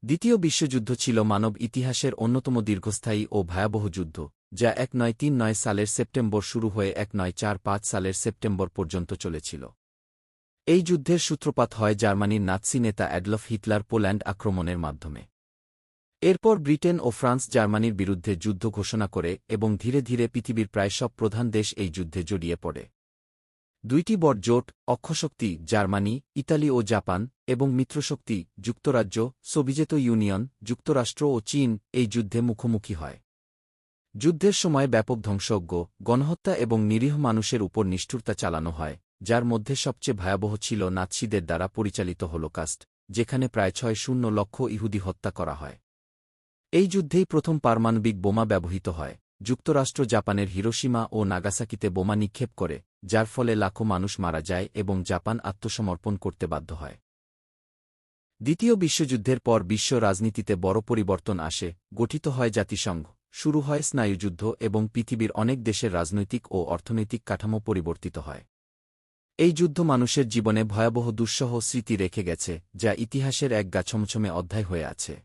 দ্বিতীয় বিশ্বযুদ্ধ ছিল মানব ইতিহাসের অন্যতম দীর্ঘস্থায়ী ও ভয়াবহ যুদ্ধ, যা 1939 সালের সেপ্টেম্বর শুরু হয়ে 1945 সালের সেপ্টেম্বর পর্যন্ত চলেছিল। এই যুদ্ধের সূত্রপাত হয় জার্মানির নাৎসি নেতা অ্যাডলফ হিটলার পোল্যান্ড আক্রমণের মাধ্যমে। এরপর ব্রিটেন ও ফ্রান্স জার্মানির বিরুদ্ধে যুদ্ধ ঘোষণা করে এবং ধীরে ধীরে পৃথিবীর প্রায় সব প্রধান দেশ এই যুদ্ধে জড়িয়ে পড়ে। দুইটি বড় জোট, অক্ষশক্তি জার্মানি, ইতালি ও জাপান, এবং মিত্রশক্তি যুক্তরাজ্য, সোভিয়েত ইউনিয়ন, যুক্তরাষ্ট্র ও চীন এই যুদ্ধে মুখোমুখি হয়। যুদ্ধের সময় ব্যাপক ধ্বংসযজ্ঞ, গণহত্যা এবং নিরীহ মানুষের উপর নিষ্ঠুরতা চালানো হয়, যার মধ্যে সবচেয়ে ভয়াবহ ছিল নাৎসিদের দ্বারা পরিচালিত হলোকাস্ট, যেখানে প্রায় 6 লক্ষ ইহুদি হত্যা করা হয়। এই যুদ্ধেই প্রথম পারমাণবিক বোমা ব্যবহৃত হয়। যুক্তরাষ্ট্র জাপানের হিরোশিমা ও নাগাসাকিতে বোমা নিক্ষেপ করে, যার ফলে লাখো মানুষ মারা যায় এবং জাপান আত্মসমর্পণ করতে বাধ্য হয়। দ্বিতীয় বিশ্বযুদ্ধের পর বিশ্ব রাজনীতিতে বড় পরিবর্তন আসে, গঠিত হয় জাতিসংঘ, শুরু হয় স্নায়ুযুদ্ধ এবং পৃথিবীর অনেক দেশের রাজনৈতিক ও অর্থনৈতিক কাঠামো পরিবর্তিত হয়। এই যুদ্ধ মানুষের জীবনে ভয়াবহ দুঃসহ স্মৃতি রেখে গেছে, যা ইতিহাসের এক গা ছমছমে অধ্যায় হয়ে আছে।